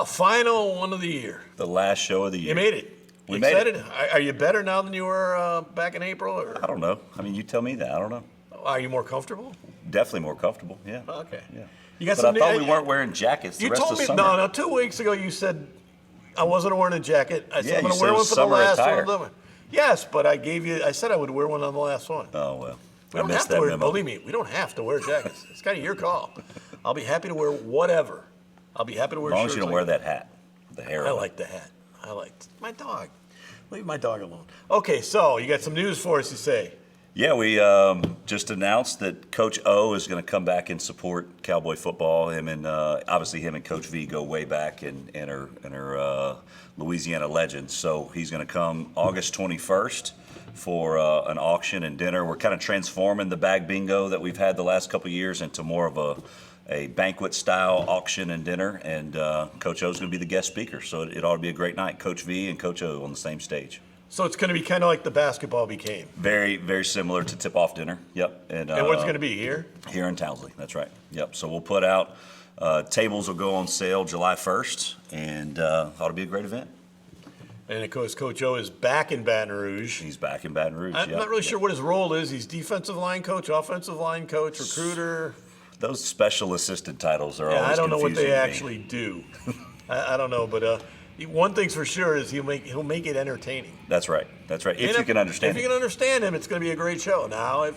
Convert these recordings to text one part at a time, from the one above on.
final one of the year. The last show of the year. You made it. We excited? made it. Are you better now than you were back in April? Or? I don't know. I mean, you tell me that. I don't know. Are you more comfortable? Definitely more comfortable, yeah. Okay. Yeah. You got But some I thought we weren't wearing jackets the You rest told of me, summer. no, 2 weeks ago you said I wasn't wearing a jacket. I said Yeah, I'm going you to said wear it one was for the summer last attire. one. Yes, but I said I would wear one on the last one. Oh, well. We I don't missed have to that wear, memo. believe me, we don't have to wear jackets. It's kind of your call. I'll be happy to wear whatever. I'll be happy to wear As long shirts. as you don't wear that hat, the hair. I like the hat. I like my dog. Leave my dog alone. Okay, so you got some news for us, you say. Yeah, we just announced that Coach O is going to come back and support Cowboy football. Obviously him and Coach V go way back and are Louisiana legends. So he's going to come August 21st for an auction and dinner. We're kind of transforming the bag bingo that we've had the last couple of years into more of a banquet style auction and dinner. And Coach O is going to be the guest speaker. So it ought to be a great night. Coach V and Coach O on the same stage. So it's going to be kind of like the basketball became. Very, very similar to tip-off dinner. Yep. And what's going to be here? Here in Townsley, that's right. Yep. So we'll put out, tables will go on sale July 1st, and ought to be a great event. And of course, Coach O is back in Baton Rouge. He's back in Baton Rouge. I'm not really sure what his role is. He's defensive line coach, offensive line coach, recruiter. Those special assistant titles are Yeah, always I don't know what they confusing to me. actually do. I don't know, but one thing's for sure is he'll make it entertaining. That's right. That's right. If And you can understand If you can understand him, it's going to be a great show. Now,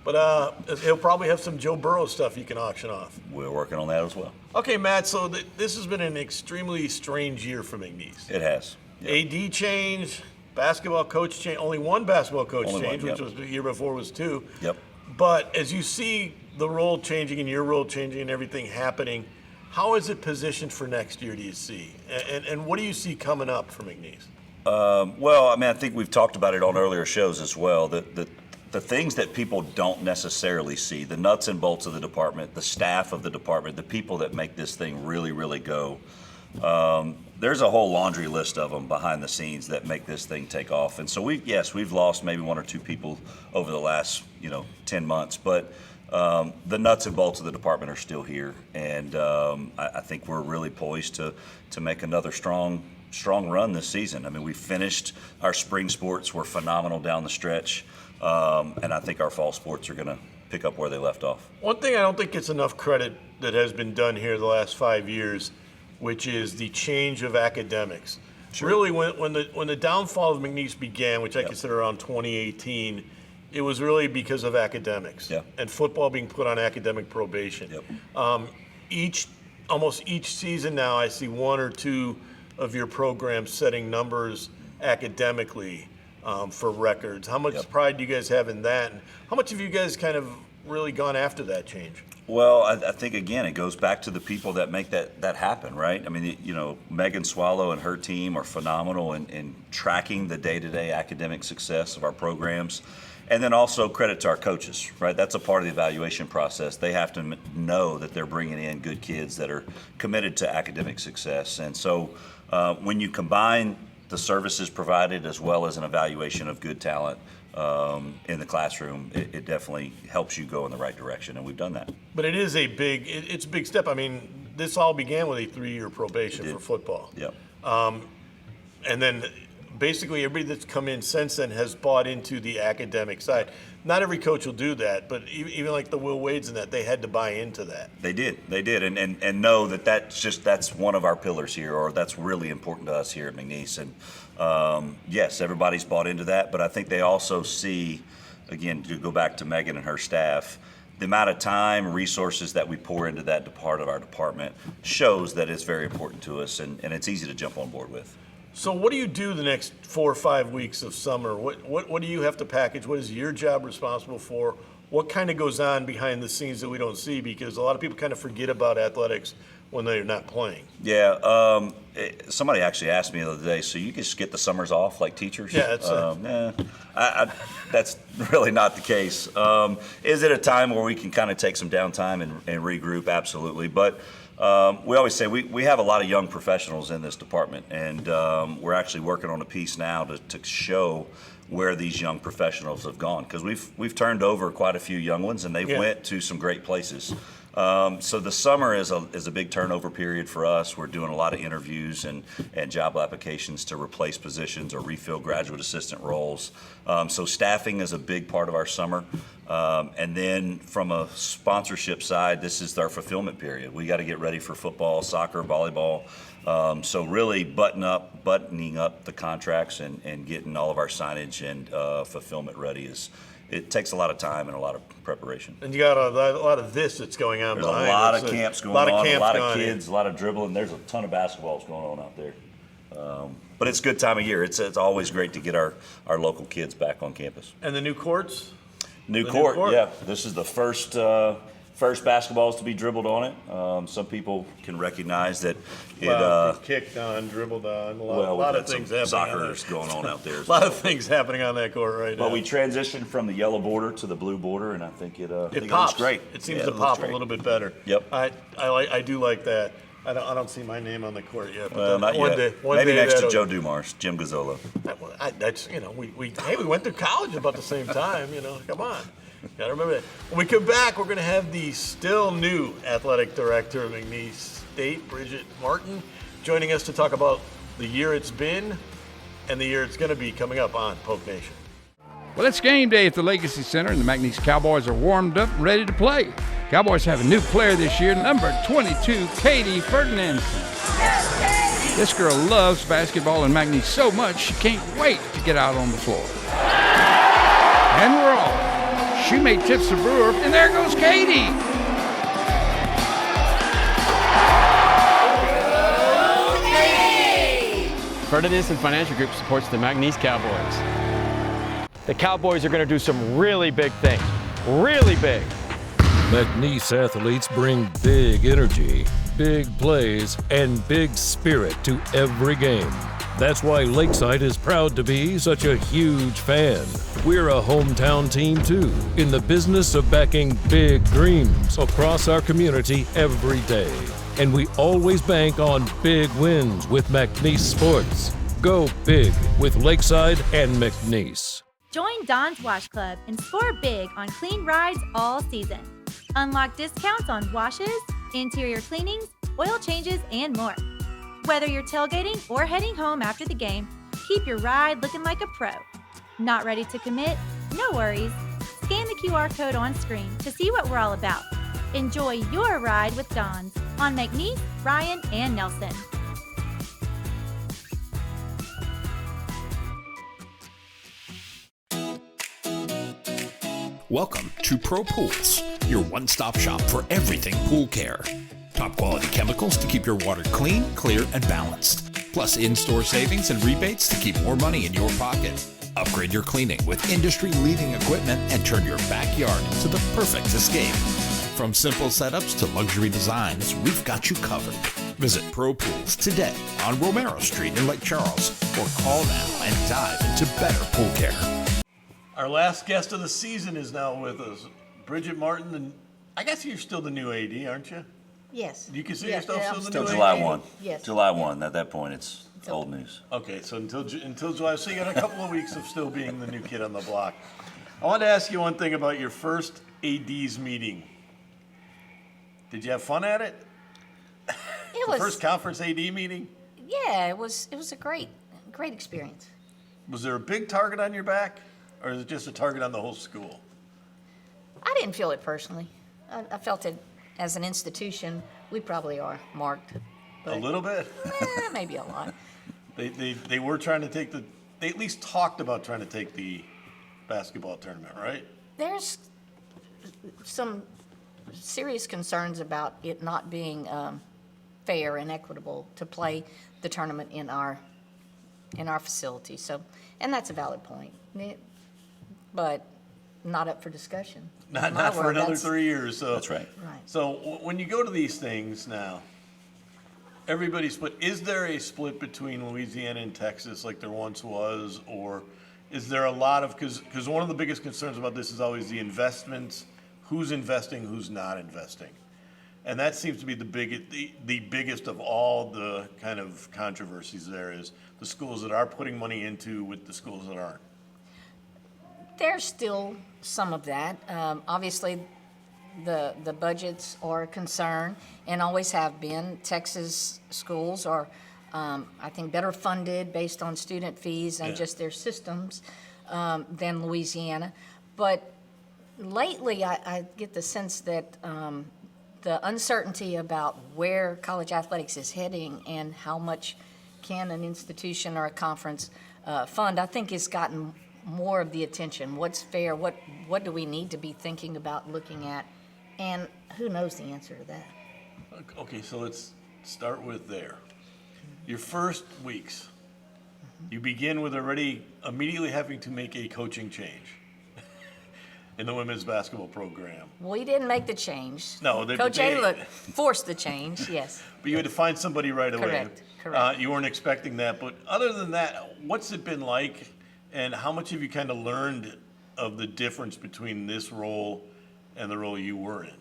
but he'll probably have some Joe Burrow stuff you can auction off. We're working on that as well. Okay, Matt, so this has been an extremely strange year for McNeese. It has. Yep. AD change, basketball coach change, only one basketball coach Only change, one, which yep. was the year before was two. Yep. But as you see the role changing and your role changing and everything happening, how is it positioned for next year, do you see? And what do you see coming up for McNeese? Well, I mean, I think we've talked about it on earlier shows as well. The things that people don't necessarily see, the nuts and bolts of the department, the staff of the department, the people that make this thing really, really go. There's a whole laundry list of them behind the scenes that make this thing take off. And so we've lost maybe one or two people over the last 10 months, but the nuts and bolts of the department are still here, and I think we're really poised to make another strong run this season. I mean, we finished our spring sports were phenomenal down the stretch, and I think our fall sports are going to pick up where they left off. One thing I don't think gets enough credit that has been done here the last 5 years, which is the change of academics. Sure. Really, when the downfall of McNeese began, which I Yep. consider around 2018, it was really because of academics and football being put on academic probation. Yep. Almost each season now, I see one or two of your programs setting numbers academically for records. How much Yep. pride do you guys have in that? And how much have you guys kind of really gone after that change? Well, I think, again, it goes back to the people that make that happen, right? I mean, Megan Swallow and her team are phenomenal in tracking the day-to-day academic success of our programs. And then also credit to our coaches, right? That's a part of the evaluation process. They have to know that they're bringing in good kids that are committed to academic success. And so when you combine the services provided as well as an evaluation of good talent in the classroom, it definitely helps you go in the right direction, and we've done that. But it is it's a big step. I mean, this all began with a 3-year probation for football. Yep. And then basically everybody that's come in since then has bought into the academic side. Not every coach will do that, but even like the Will Wades and that, they had to buy into that. They did, and know that's one of our pillars here, or that's really important to us here at McNeese. And yes, everybody's bought into that, but I think they also see, again, to go back to Megan and her staff, the amount of time, resources that we pour into that part of our department shows that it's very important to us, and it's easy to jump on board with. So what do you do the next 4 or 5 weeks of summer? What do you have to package? What is your job responsible for? What kind of goes on behind the scenes that we don't see? Because a lot of people kind of forget about athletics when they're not playing. Yeah, somebody actually asked me the other day, so you just get the summers off like teachers? Yeah, that's that's really not the case. Is it a time where we can kind of take some downtime and regroup? Absolutely. But we always say we have a lot of young professionals in this department, and we're actually working on a piece now to show where these young professionals have gone, because we've turned over quite a few young ones, and they've went to some great places. So the summer is a big turnover period for us. We're doing a lot of interviews and job applications to replace positions or refill graduate assistant roles. So staffing is a big part of our summer. And then from a sponsorship side, this is our fulfillment period. We got to get ready for football, soccer, volleyball. So really buttoning up the contracts and getting all of our signage and fulfillment ready it takes a lot of time and a lot of preparation. And you got a lot of this that's going on There's behind a lot us. of camps going on, a lot of kids, a lot of dribbling. There's a ton of basketballs going on out there. But it's a good time of year. It's always great to get our local kids back on campus. And the new courts? New court, yeah. This is the first basketballs to be dribbled on it. Some people can recognize that it. Kicked on, dribbled on. A Well, lot we've of had things some happening. soccer going on out there. A lot of things happening on that court right now. But we transitioned from the yellow border to the blue border, and I think it pops. looks great. It seems Yeah, to it pop looks a great. little bit better. Yep. I do like that. I don't see my name on the court yet. But Well, not one yet. day, Maybe next to that'll- Joe Dumars, Jim Gazzolo. That's we went through college about the same time. Come on, gotta remember that. When we come back, we're gonna have the still new athletic director of McNeese State, Bridget Martin, joining us to talk about the year it's been and the year it's gonna be coming up on Polk Nation. Well, it's game day at the Legacy Center, and the McNeese Cowboys are warmed up and ready to play. Cowboys have a new player this year, number 22, Katie Ferdinand. This girl loves basketball and McNeese so much she can't wait to get out on the floor. And we're off. Shoemate tips the brewer, and there goes Katie. Ferdinand Financial Group supports the McNeese Cowboys. The Cowboys are going to do some really big things. Really big. McNeese athletes bring big energy, big plays, and big spirit to every game. That's why Lakeside is proud to be such a huge fan. We're a hometown team too, in the business of backing big dreams across our community every day. And we always bank on big wins with McNeese Sports. Go big with Lakeside and McNeese. Join Don's Wash Club and score big on clean rides all season. Unlock discounts on washes, interior cleanings, oil changes, and more. Whether you're tailgating or heading home after the game, keep your ride looking like a pro. Not ready to commit? No worries. Scan the QR code on screen to see what we're all about. Enjoy your ride with Don's on McNeese, Ryan, and Nelson. Welcome to Pro Pools, your one-stop shop for everything pool care. Top quality chemicals to keep your water clean, clear, and balanced. Plus in-store savings and rebates to keep more money in your pocket. Upgrade your cleaning with industry-leading equipment and turn your backyard into the perfect escape. From simple setups to luxury designs, we've got you covered. Visit Pro Pools today on Romero Street in Lake Charles, or call now and dive into better pool care. Our last guest of the season is now with us, Bridget Martin. And I guess you're still the new AD, aren't you? Yes. You consider Yes, yourself yeah, still I'm the Till new July AD? 1. Yes. July 1. At that point, it's old news. Okay, so until July, so you got a couple of weeks of still being the new kid on the block. I wanted to ask you one thing about your first AD's meeting. Did you have fun at it? It The was. first conference AD meeting? Yeah, it was a great experience. Was there a big target on your back, or is it just a target on the whole school? I didn't feel it personally. I felt it as an institution. We probably are marked. A little bit? Maybe a lot. They were trying to take they at least talked about trying to take the basketball tournament, right? There's some serious concerns about it not being fair and equitable to play the tournament in our facility. So, and that's a valid point, but not up for discussion. Not for another 3 years. So. That's right. Right. So when you go to these things now, everybody's split. Is there a split between Louisiana and Texas like there once was, or is there a lot of, because one of the biggest concerns about this is always the investments, who's investing, who's not investing. And that seems to be the biggest of all the kind of controversies there is the schools that are putting money into with the schools that aren't. There's still some of that. Obviously, The budgets are a concern and always have been. Texas schools are, I think, better funded based on student fees and just their systems than Louisiana. But lately, I get the sense that the uncertainty about where college athletics is heading and how much can an institution or a conference fund, I think has gotten more of the attention. What's fair? What do we need to be thinking about, looking at? And who knows the answer to that? Okay, so let's start with there. Your first weeks, you begin with already immediately having to make a coaching change in the women's basketball program. We didn't make the change. No, Coach Ayla forced the change, yes. But you had to find somebody right away. Correct. You weren't expecting that, but other than that, what's it been like, and how much have you kind of learned of the difference between this role and the role you were in?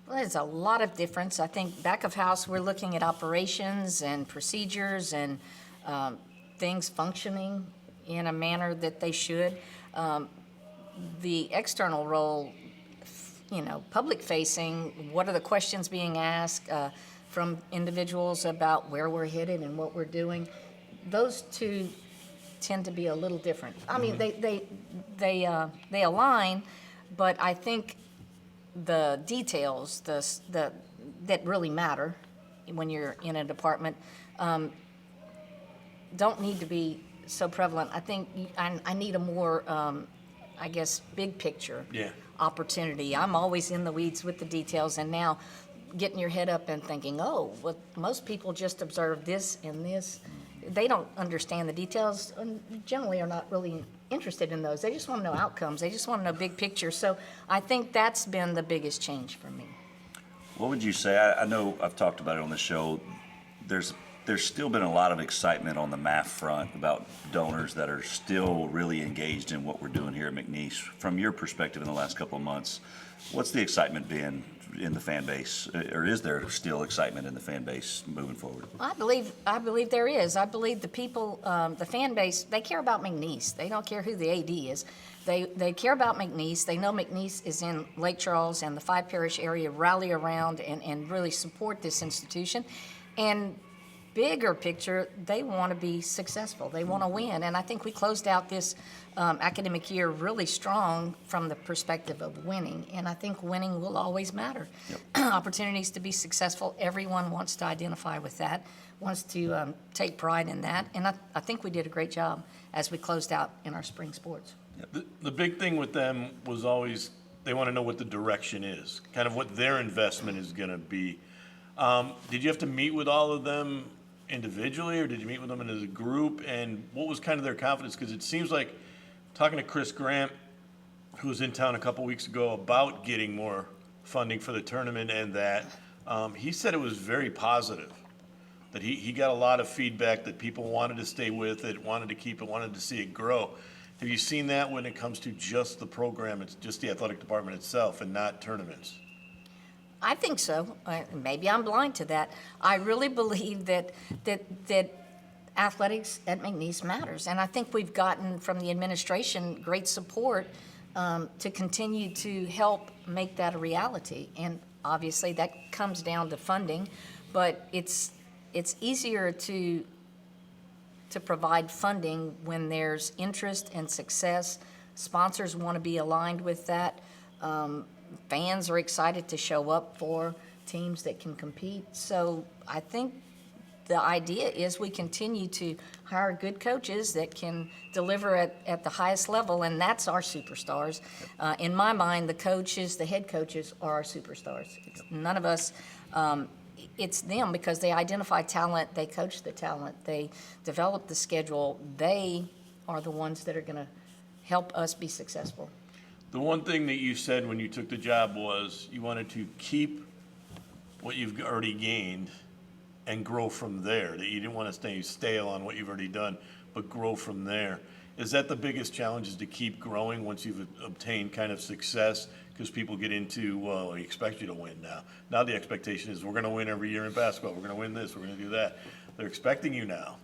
Well, there's a lot of difference. I think back of house, we're looking at operations and procedures and things functioning in a manner that they should. The external role, public facing, what are the questions being asked from individuals about where we're headed and what we're doing? Those two tend to be a little different. I mean, they align, but I think the details that really matter when you're in a department don't need to be so prevalent. I think I need a more, big picture opportunity. I'm always in the weeds with the details, and now getting your head up and thinking, most people just observe this and this. They don't understand the details and generally are not really interested in those. They just want to know outcomes. They just want to know big picture. So I think that's been the biggest change for me. What would you say? I know I've talked about it on the show. There's still been a lot of excitement on the MAF front about donors that are still really engaged in what we're doing here at McNeese. From your perspective in the last couple of months, what's the excitement been in the fan base, or is there still excitement in the fan base moving forward? I believe there is. I believe the people, the fan base, they care about McNeese. They don't care who the AD is. They care about McNeese. They know McNeese is in Lake Charles and the 5-parish area, rally around and really support this institution. And bigger picture, they want to be successful. They want to win. And I think we closed out this academic year really strong from the perspective of winning. And I think winning will always matter. Yep. Opportunities to be successful, everyone wants to identify with that, wants to take pride in that. And I think we did a great job as we closed out in our spring sports. Yep. The big thing with them was always they want to know what the direction is, kind of what their investment is going to be. Did you have to meet with all of them individually, or did you meet with them as a group? And what was kind of their confidence? Because it seems like, talking to Chris Grant, who was in town a couple weeks ago about getting more funding for the tournament, and that he said it was very positive, that he got a lot of feedback that people wanted to stay with it, wanted to keep it, wanted to see it grow. Have you seen that when it comes to just the program, it's just the athletic department itself and not tournaments? I think so. Maybe I'm blind to that. I really believe that athletics at McNeese matters, and I think we've gotten from the administration great support to continue to help make that a reality. And obviously, that comes down to funding, but it's easier to provide funding when there's interest and success. Sponsors want to be aligned with that. Fans are excited to show up for teams that can compete. So I think the idea is we continue to hire good coaches that can deliver at the highest level, and that's our superstars. In my mind, the coaches, the head coaches, are our superstars. It's none of us. It's them, because they identify talent, they coach the talent, they develop the schedule. They are the ones that are going to help us be successful. The one thing that you said when you took the job was you wanted to keep what you've already gained and grow from there, that you didn't want to stay stale on what you've already done, but grow from there. Is that the biggest challenge, is to keep growing once you've obtained kind of success? Because people get into, well, we expect you to win now. Now the expectation is we're going to win every year in basketball. We're going to win this. We're going to do that. They're expecting you now.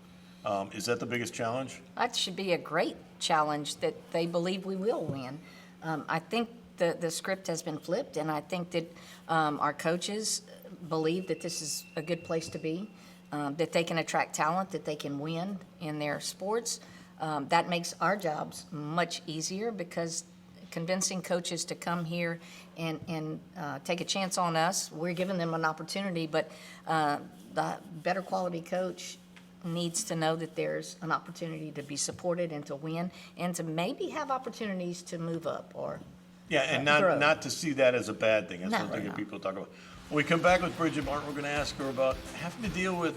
Is that the biggest challenge? That should be a great challenge, that they believe we will win. I think the script has been flipped, and I think that our coaches believe that this is a good place to be, that they can attract talent, that they can win in their sports. That makes our jobs much easier because convincing coaches to come here and take a chance on us, we're giving them an opportunity, but the better quality coach needs to know that there's an opportunity to be supported and to win and to maybe have opportunities to move up or Yeah, and grow. not to see that as a bad thing. That's No, something no. that people talk about. When we come back with Bridget Martin, we're going to ask her about having to deal with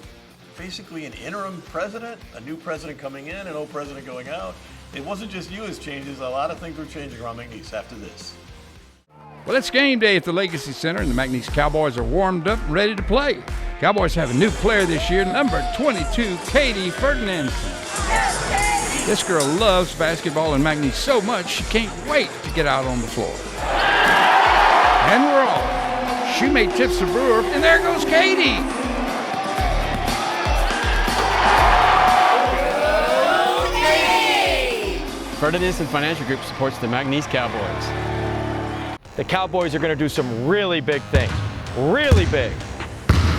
basically an interim president, a new president coming in, an old president going out. It wasn't just U.S. changes. A lot of things were changing around McNeese after this. Well, it's game day at the Legacy Center, and the McNeese Cowboys are warmed up and ready to play. Cowboys have a new player this year, number 22, Katie Ferdinand. This girl loves basketball and McNeese so much she can't wait to get out on the floor. And we're off. Shoemate tips the brewer, and there goes Katie. Ferdinand Financial Group supports the McNeese Cowboys. The Cowboys are going to do some really big things. Really big.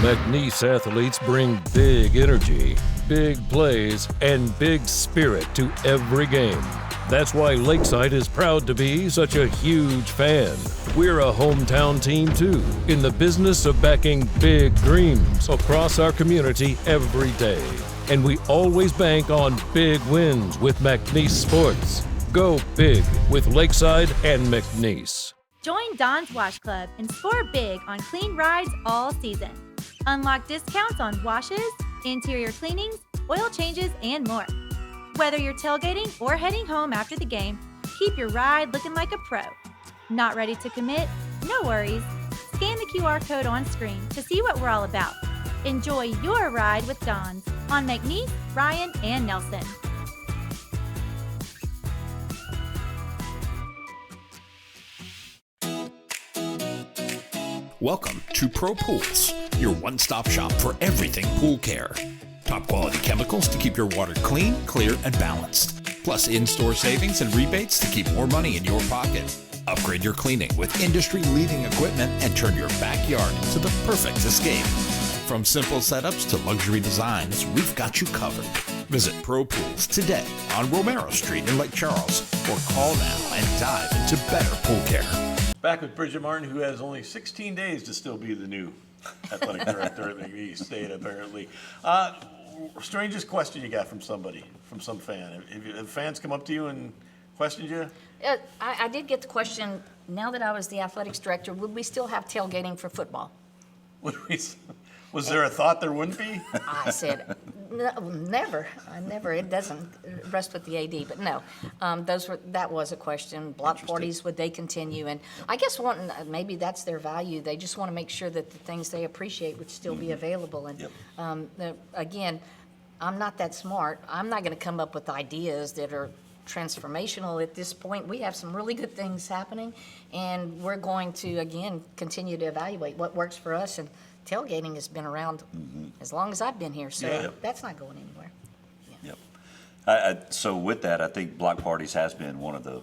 McNeese athletes bring big energy, big plays, and big spirit to every game. That's why Lakeside is proud to be such a huge fan. We're a hometown team too, in the business of backing big dreams across our community every day. And we always bank on big wins with McNeese Sports. Go big with Lakeside and McNeese. Join Don's Wash Club and score big on clean rides all season. Unlock discounts on washes, interior cleanings, oil changes, and more. Whether you're tailgating or heading home after the game, keep your ride looking like a pro. Not ready to commit? No worries. Scan the QR code on screen to see what we're all about. Enjoy your ride with Don's on McNeese, Ryan, and Nelson. Welcome to Pro Pools, your one-stop shop for everything pool care. Top quality chemicals to keep your water clean, clear, and balanced. Plus in-store savings and rebates to keep more money in your pocket. Upgrade your cleaning with industry-leading equipment and turn your backyard into the perfect escape. From simple setups to luxury designs, we've got you covered. Visit Pro Pools today on Romero Street in Lake Charles or call now and dive into better pool care. Back with Bridget Martin, who has only 16 days to still be the new athletic director at McNeese State, apparently. Strangest question you got from somebody, from some fan. Have fans come up to you and questioned you? I did get the question, now that I was the athletics director, would we still have tailgating for football? Was there a thought there wouldn't be? I said, no, never. It doesn't rest with the AD, but no. That was a question. Block parties, would they continue? And I guess maybe that's their value. They just want to make sure that the things they appreciate would still be available. And again, I'm not that smart. I'm not going to come up with ideas that are transformational at this point. We have some really good things happening, and we're going to, again, continue to evaluate what works for us. And tailgating has been around as long as I've been here, so that's not going anywhere. Yep. So with that, I think block parties has been one of the,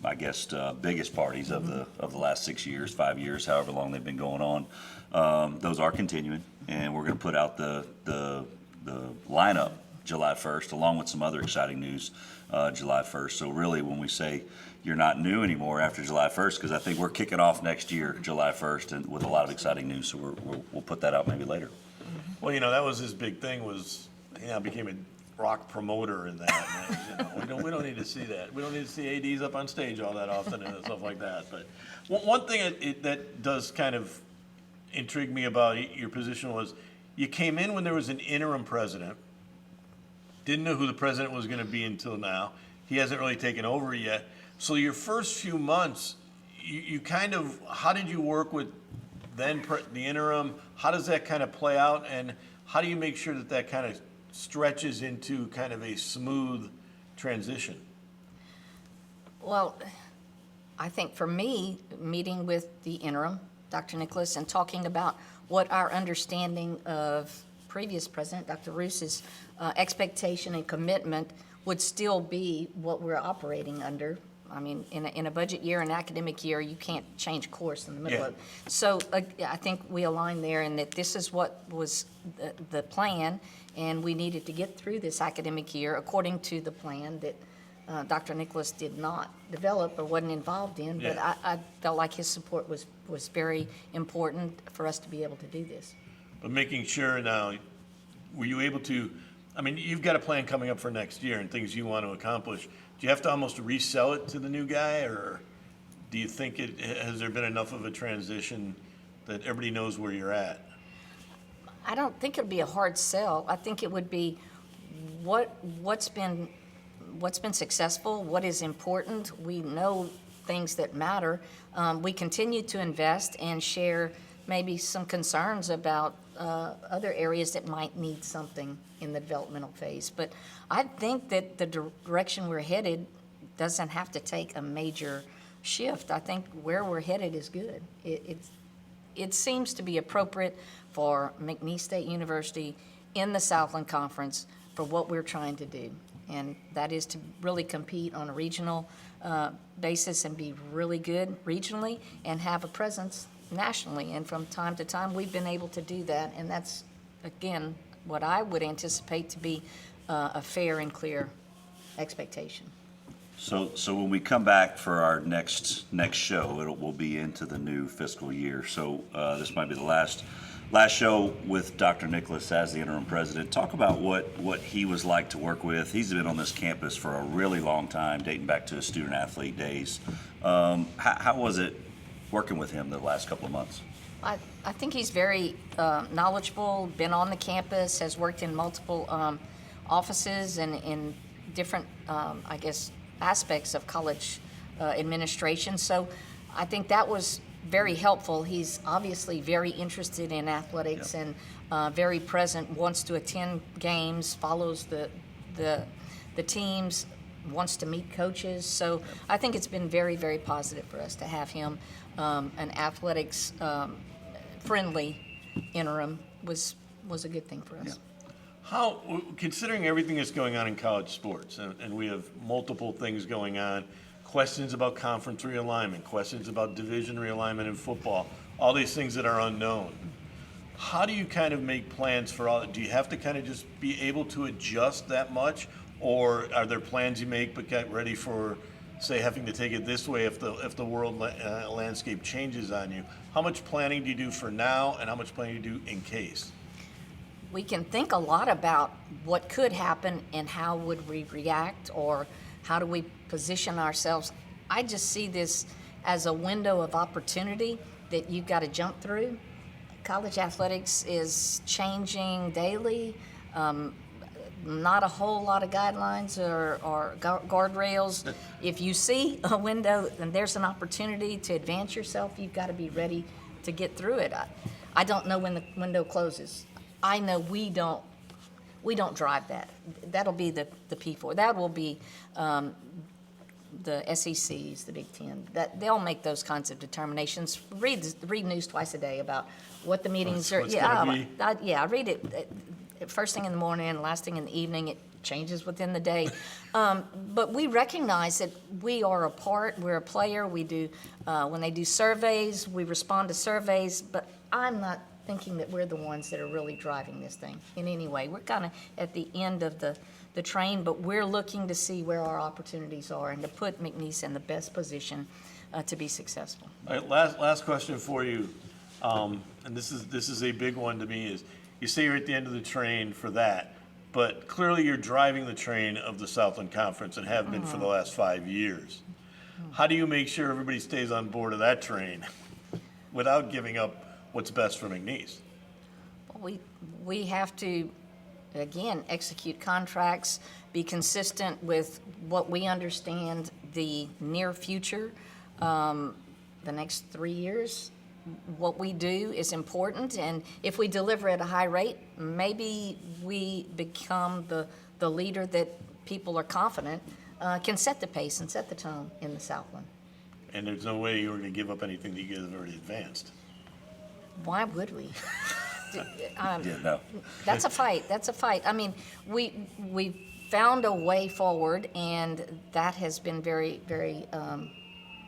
I guess, biggest parties of the last 6 years, 5 years, however long they've been going on. Those are continuing, and we're going to put out the lineup July 1st, along with some other exciting news July 1st. So really, when we say you're not new anymore after July 1st, because I think we're kicking off next year, July 1st, and with a lot of exciting news. So we'll put that out maybe later. Well, that was his big thing was, I became a rock promoter in that. And we don't need to see that. We don't need to see ADs up on stage all that often and stuff like that. But one thing that does kind of intrigue me about your position was you came in when there was an interim president. Didn't know who the president was going to be until now. He hasn't really taken over yet. So your first few months, you kind of, how did you work with the interim? How does that kind of play out? And how do you make sure that kind of stretches into kind of a smooth transition? Well, I think for me, meeting with the interim, Dr. Nicholas, and talking about what our understanding of previous president, Dr. Roos's expectation and commitment would still be what we're operating under. I mean, in a budget year, an academic year, you can't change course in the middle Yeah. of it. So I think we align there in that this is what was the plan, and we needed to get through this academic year according to the plan that Dr. Nicholas did not develop or wasn't involved in, but Yeah. I felt like his support was very important for us to be able to do this. But making sure now, were you able to, I mean, you've got a plan coming up for next year and things you want to accomplish. Do you have to almost resell it to the new guy, or do you think has there been enough of a transition that everybody knows where you're at? I don't think it would be a hard sell. I think it would be what's been successful, what is important. We know things that matter. We continue to invest and share maybe some concerns about other areas that might need something in the developmental phase. But I think that the direction we're headed doesn't have to take a major shift. I think where we're headed is good. It seems to be appropriate for McNeese State University in the Southland Conference for what we're trying to do. And that is to really compete on a regional basis and be really good regionally and have a presence nationally. And from time to time, we've been able to do that. And that's, again, what I would anticipate to be a fair and clear expectation. So when we come back for our next show, we'll be into the new fiscal year. So this might be the last show with Dr. Nicholas as the interim president. Talk about what he was like to work with. He's been on this campus for a really long time, dating back to his student-athlete days. How was it working with him the last couple of months? I think he's very knowledgeable, been on the campus, has worked in multiple offices and in different, I guess, aspects of college administration. So I think that was very helpful. He's obviously very interested in athletics and very present, wants to attend games, follows the teams, wants to meet coaches. So I think it's been very, very positive for us to have him. An athletics friendly interim was a good thing for us. Yeah. How, considering everything that's going on in college sports, and we have multiple things going on, questions about conference realignment, questions about division realignment in football, all these things that are unknown. How do you kind of make plans for all? Do you have to kind of just be able to adjust that much, or are there plans you make but get ready for, say, having to take it this way if the world landscape changes on you? How much planning do you do for now, and how much planning do you do in case? We can think a lot about what could happen and how would we react, or how do we position ourselves. I just see this as a window of opportunity that you've got to jump through. College athletics is changing daily. Not a whole lot of guidelines or guardrails. If you see a window and there's an opportunity to advance yourself, you've got to be ready to get through it. I don't know when the window closes. I know we don't drive that. That'll be the P4. That will be the SECs, the Big Ten. That they'll make those kinds of determinations. Read news twice a day about what the meetings are. What's gonna be. I read it first thing in the morning and last thing in the evening. It changes within the day. But we recognize that we are a part. We're a player. We do when they do surveys, we respond to surveys. But I'm not thinking that we're the ones that are really driving this thing in any way. We're kind of at the end of the train, but we're looking to see where our opportunities are and to put McNeese in the best position to be successful. All right, last question for you, and this is a big one to me, is you say you're at the end of the train for that, but clearly you're driving the train of the Southland Conference and have been for the last 5 years. How do you make sure everybody stays on board of that train without giving up what's best for McNeese? We have to, again, execute contracts, be consistent with what we understand the near future, the next 3 years. What we do is important, and if we deliver at a high rate, maybe we become the leader that people are confident can set the pace and set the tone in the Southland. And there's no way you're going to give up anything that you guys have already advanced. Why would we? Yeah, no. That's a fight. I mean, we found a way forward, and that has been very, very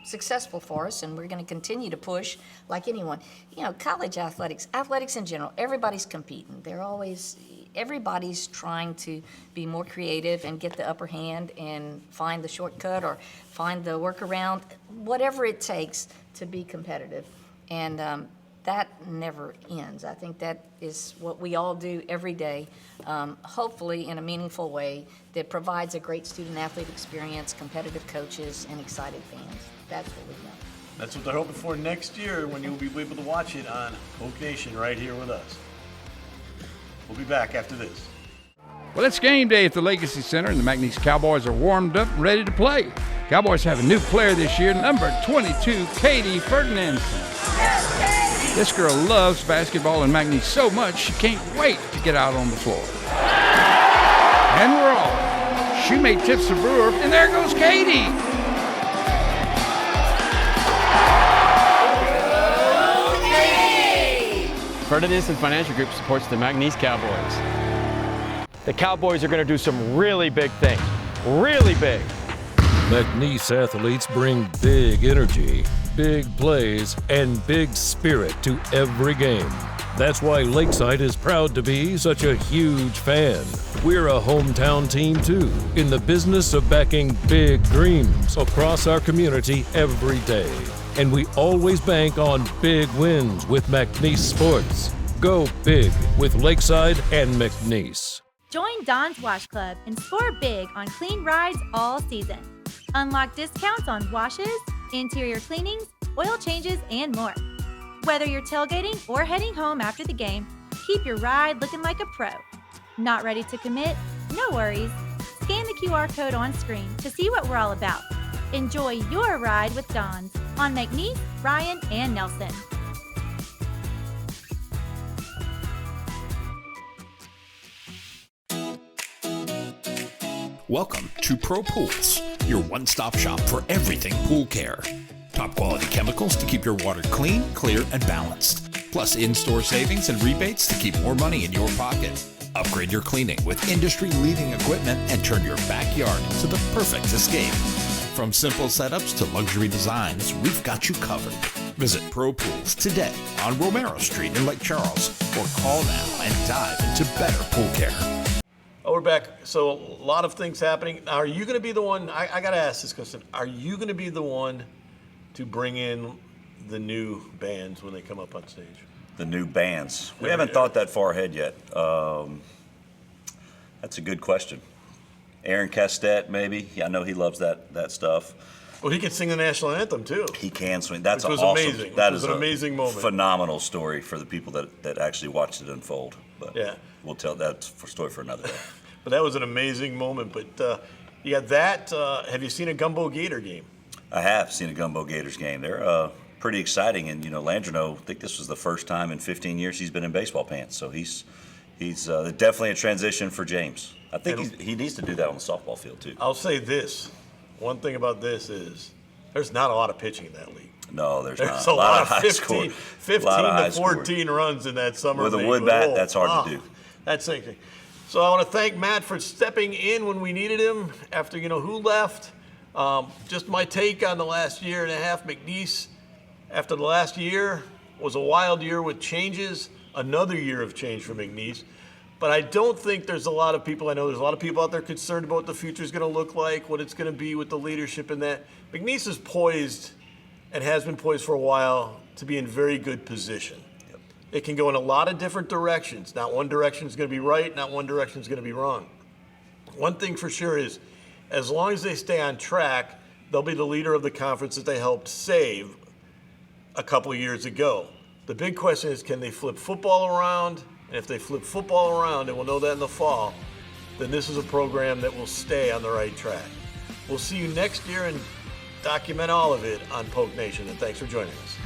successful for us, and we're going to continue to push like anyone. You know, college athletics in general, everybody's competing. Everybody's trying to be more creative and get the upper hand and find the shortcut or find the workaround, whatever it takes to be competitive. And that never ends. I think that is what we all do every day, hopefully in a meaningful way that provides a great student-athlete experience, competitive coaches, and excited fans. That's what we want. That's what they're hoping for next year when you'll be able to watch it on Hope Nation right here with us. We'll be back after this. Well, it's game day at the Legacy Center, and the McNeese Cowboys are warmed up and ready to play. Cowboys have a new player this year, number 22, Katie Ferdinandson. This girl loves basketball and McNeese so much she can't wait to get out on the floor. And we're off. Shoemate tips the Brewer, and there goes Katie. Ferdinandson Financial Group supports the McNeese Cowboys. The Cowboys are going to do some really big things. Really big. McNeese athletes bring big energy, big plays, and big spirit to every game. That's why Lakeside is proud to be such a huge fan. We're a hometown team too, in the business of backing big dreams across our community every day. And we always bank on big wins with McNeese Sports. Go big with Lakeside and McNeese. Join Don's Wash Club and score big on clean rides all season. Unlock discounts on washes, interior cleanings, oil changes, and more. Whether you're tailgating or heading home after the game, keep your ride looking like a pro. Not ready to commit? No worries. Scan the QR code on screen to see what we're all about. Enjoy your ride with Don's on McNeese, Ryan, and Nelson. Welcome to Pro Pools, your one-stop shop for everything pool care. Top quality chemicals to keep your water clean, clear, and balanced. Plus in-store savings and rebates to keep more money in your pocket. Upgrade your cleaning with industry-leading equipment and turn your backyard into the perfect escape. From simple setups to luxury designs, we've got you covered. Visit Pro Pools today on Romero Street in Lake Charles, or call now and dive into better pool care. Oh, we're back. So a lot of things happening. Now, are you going to be the one, I got to ask this question, are you going to be the one to bring in the new bands when they come up on stage? The new bands. We haven't thought that far ahead yet. That's a good question. Aaron Castett, maybe. Yeah, I know he loves that stuff. Well, he can sing the national anthem too. He can swing. That's which was awesome. amazing. That was is an amazing moment. Phenomenal story for the people that actually watched it unfold. But yeah, we'll tell that story for another day. But that was an amazing moment. But you got that. Have you seen a Gumbo Gator game? I have seen a Gumbo Gators game. They're pretty exciting. And, Landreneau, I think this was the first time in 15 years he's been in baseball pants. So he's definitely a transition for James. I think he needs to do that on the softball field, too. I'll say this. One thing about this is there's not a lot of pitching in that league. No, there's not. There's a lot of 15 to 14 runs in that summer with league. A wood bat, that's hard to do. That's thinking. So I want to thank Matt for stepping in when we needed him after, who left. Just my take on the last year and a half. McNeese, after the last year, was a wild year with changes. Another year of change for McNeese. But I don't think there's a lot of people, I know there's a lot of people out there concerned about what the future is going to look like, what it's going to be with the leadership in that. McNeese is poised and has been poised for a while to be in very good position. Yep. It can go in a lot of different directions. Not one direction is going to be right, not one direction is going to be wrong. One thing for sure is, as long as they stay on track, they'll be the leader of the conference that they helped save a couple of years ago. The big question is, can they flip football around? And if they flip football around, and we'll know that in the fall, then this is a program that will stay on the right track. We'll see you next year and document all of it on Polk Nation. And thanks for joining us.